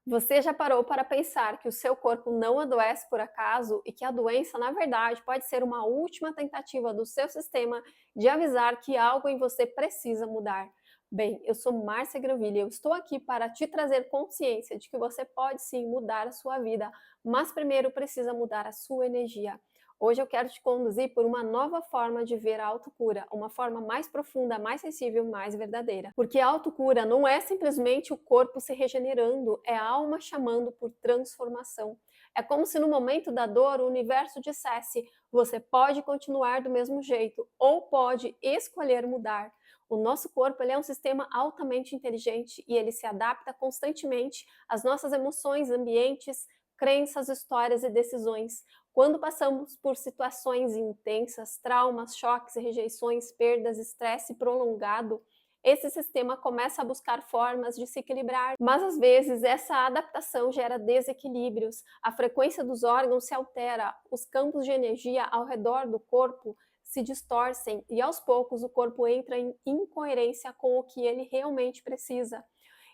Você já parou para pensar que o seu corpo não adoece por acaso e que a doença, na verdade, pode ser uma última tentativa do seu sistema de avisar que algo em você precisa mudar? Bem, eu sou Márcia Granville e eu estou aqui para te trazer consciência de que você pode sim mudar a sua vida, mas primeiro precisa mudar a sua energia. Hoje eu quero te conduzir por uma nova forma de ver a autocura, uma forma mais profunda, mais sensível, mais verdadeira. Porque a autocura não é simplesmente o corpo se regenerando, é a alma chamando por transformação. É como se no momento da dor o universo dissesse: você pode continuar do mesmo jeito ou pode escolher mudar. O nosso corpo ele é um sistema altamente inteligente e ele se adapta constantemente às nossas emoções, ambientes, crenças, histórias e decisões. Quando passamos por situações intensas, traumas, choques, rejeições, perdas, estresse prolongado, esse sistema começa a buscar formas de se equilibrar, mas às vezes essa adaptação gera desequilíbrios, a frequência dos órgãos se altera, os campos de energia ao redor do corpo se distorcem e aos poucos o corpo entra em incoerência com o que ele realmente precisa.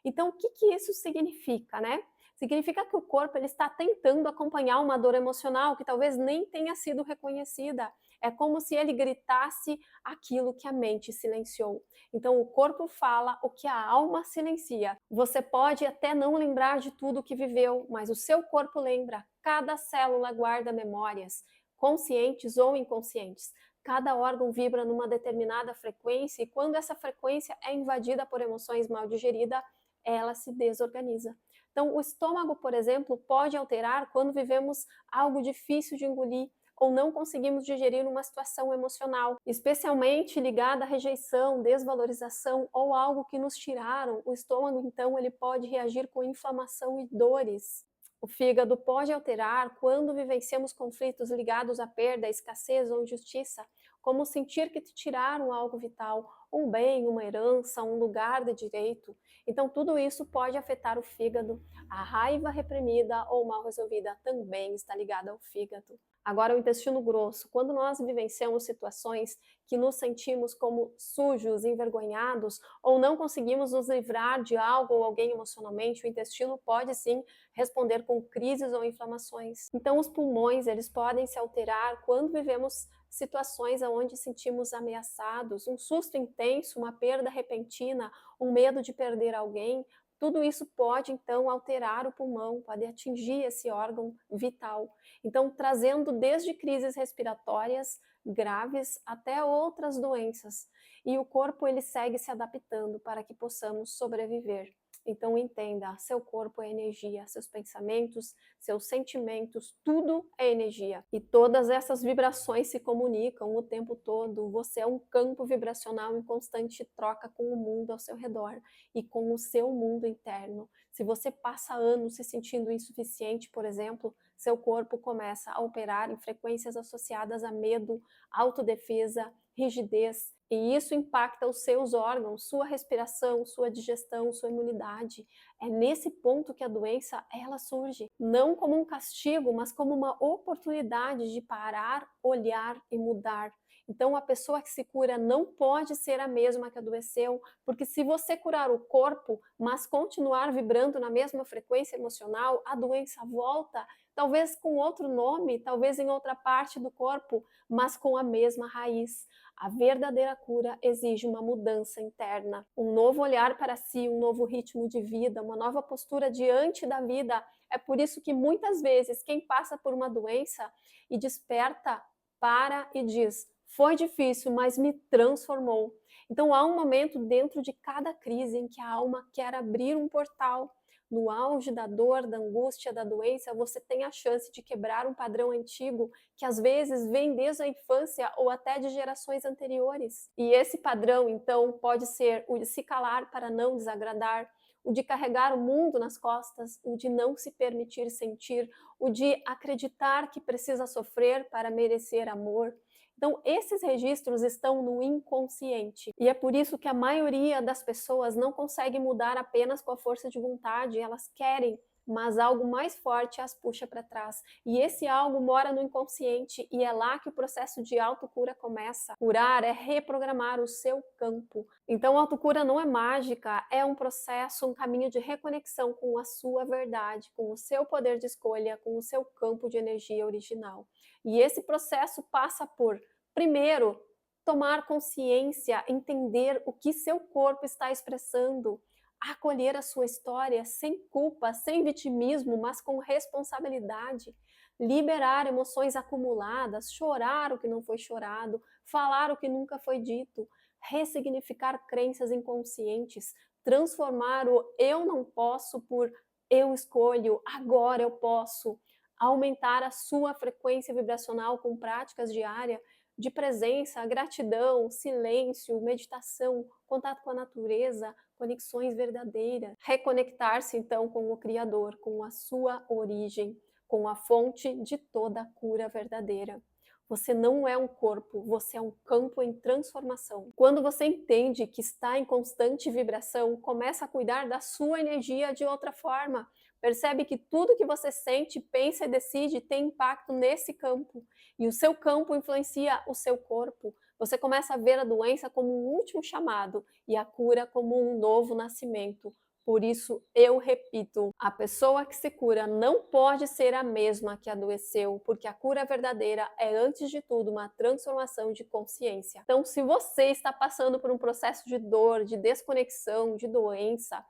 Então, o que que isso significa, né? Significa que o corpo ele está tentando acompanhar uma dor emocional que talvez nem tenha sido reconhecida. É como se ele gritasse aquilo que a mente silenciou. Então, o corpo fala o que a alma silencia. Você pode até não lembrar de tudo que viveu, mas o seu corpo lembra. Cada célula guarda memórias, conscientes ou inconscientes. Cada órgão vibra numa determinada frequência e quando essa frequência é invadida por emoções mal digeridas, ela se desorganiza. Então, o estômago, por exemplo, pode alterar quando vivemos algo difícil de engolir ou não conseguimos digerir uma situação emocional, especialmente ligada à rejeição, desvalorização ou algo que nos tiraram. O estômago, então, ele pode reagir com inflamação e dores. O fígado pode alterar quando vivenciamos conflitos ligados à perda, escassez ou injustiça, como sentir que te tiraram algo vital, um bem, uma herança, um lugar de direito. Então, tudo isso pode afetar o fígado. A raiva reprimida ou mal resolvida também está ligada ao fígado. Agora, o intestino grosso. Quando nós vivenciamos situações que nos sentimos como sujos, envergonhados, ou não conseguimos nos livrar de algo ou alguém emocionalmente, o intestino pode sim responder com crises ou inflamações. Então, os pulmões, eles podem se alterar quando vivemos situações onde sentimos ameaçados, um susto intenso, uma perda repentina, um medo de perder alguém. Tudo isso pode, então, alterar o pulmão, pode atingir esse órgão vital. Então, trazendo desde crises respiratórias graves até outras doenças. E o corpo, ele segue se adaptando para que possamos sobreviver. Então entenda, seu corpo é energia, seus pensamentos, seus sentimentos, tudo é energia. E todas essas vibrações se comunicam o tempo todo. Você é um campo vibracional em constante troca com o mundo ao seu redor e com o seu mundo interno. Se você passa anos se sentindo insuficiente, por exemplo, seu corpo começa a operar em frequências associadas a medo, autodefesa, rigidez, e isso impacta os seus órgãos, sua respiração, sua digestão, sua imunidade. É nesse ponto que a doença ela surge, não como um castigo, mas como uma oportunidade de parar, olhar e mudar. Então a pessoa que se cura não pode ser a mesma que adoeceu, porque se você curar o corpo, mas continuar vibrando na mesma frequência emocional, a doença volta, talvez com outro nome, talvez em outra parte do corpo, mas com a mesma raiz. A verdadeira cura exige uma mudança interna, um novo olhar para si, um novo ritmo de vida, uma nova postura diante da vida. É por isso que muitas vezes quem passa por uma doença e desperta, para e diz: foi difícil, mas me transformou. Então há um momento dentro de cada crise em que a alma quer abrir um portal. No auge da dor, da angústia, da doença, você tem a chance de quebrar um padrão antigo que às vezes vem desde a infância ou até de gerações anteriores. E esse padrão, então, pode ser o de se calar para não desagradar, o de carregar o mundo nas costas, o de não se permitir sentir, o de acreditar que precisa sofrer para merecer amor. Então, esses registros estão no inconsciente. E é por isso que a maioria das pessoas não consegue mudar apenas com a força de vontade, elas querem mas algo mais forte as puxa para trás. E esse algo mora no inconsciente e é lá que o processo de autocura começa. Curar é reprogramar o seu campo. Então, a autocura não é mágica, é um processo, um caminho de reconexão com a sua verdade, com o seu poder de escolha, com o seu campo de energia original. E esse processo passa por, primeiro, tomar consciência, entender o que seu corpo está expressando, acolher a sua história sem culpa, sem vitimismo, mas com responsabilidade, liberar emoções acumuladas, chorar o que não foi chorado, falar o que nunca foi dito, ressignificar crenças inconscientes, transformar o eu não posso por eu escolho, agora eu posso, aumentar a sua frequência vibracional com práticas diárias de presença, gratidão, silêncio, meditação, contato com a natureza, conexões verdadeiras. Reconectar-se então com o Criador, com a sua origem, com a fonte de toda a cura verdadeira. Você não é um corpo, você é um campo em transformação. Quando você entende que está em constante vibração, começa a cuidar da sua energia de outra forma. Percebe que tudo que você sente, pensa e decide tem impacto nesse campo. E o seu campo influencia o seu corpo. Você começa a ver a doença como um último chamado e a cura como um novo nascimento. Por isso, eu repito, a pessoa que se cura não pode ser a mesma que adoeceu, porque a cura verdadeira é, antes de tudo, uma transformação de consciência. Então, se você está passando por um processo de dor, de desconexão, de doença,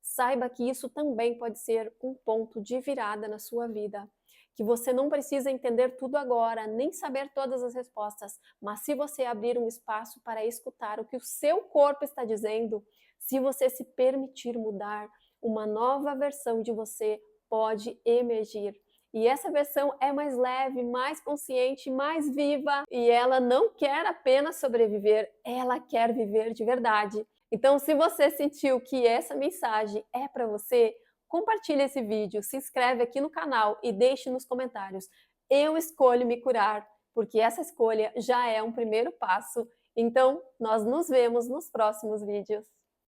saiba que isso também pode ser um ponto de virada na sua vida. Que você não precisa entender tudo agora, nem saber todas as respostas, mas se você abrir um espaço para escutar o que o seu corpo está dizendo, se você se permitir mudar, uma nova versão de você pode emergir. E essa versão é mais leve, mais consciente, mais viva, e ela não quer apenas sobreviver, ela quer viver de verdade. Então, se você sentiu que essa mensagem é para você, compartilhe esse vídeo, se inscreve aqui no canal e deixe nos comentários. Eu escolho me curar, porque essa escolha já é um primeiro passo. Então, nós nos vemos nos próximos vídeos.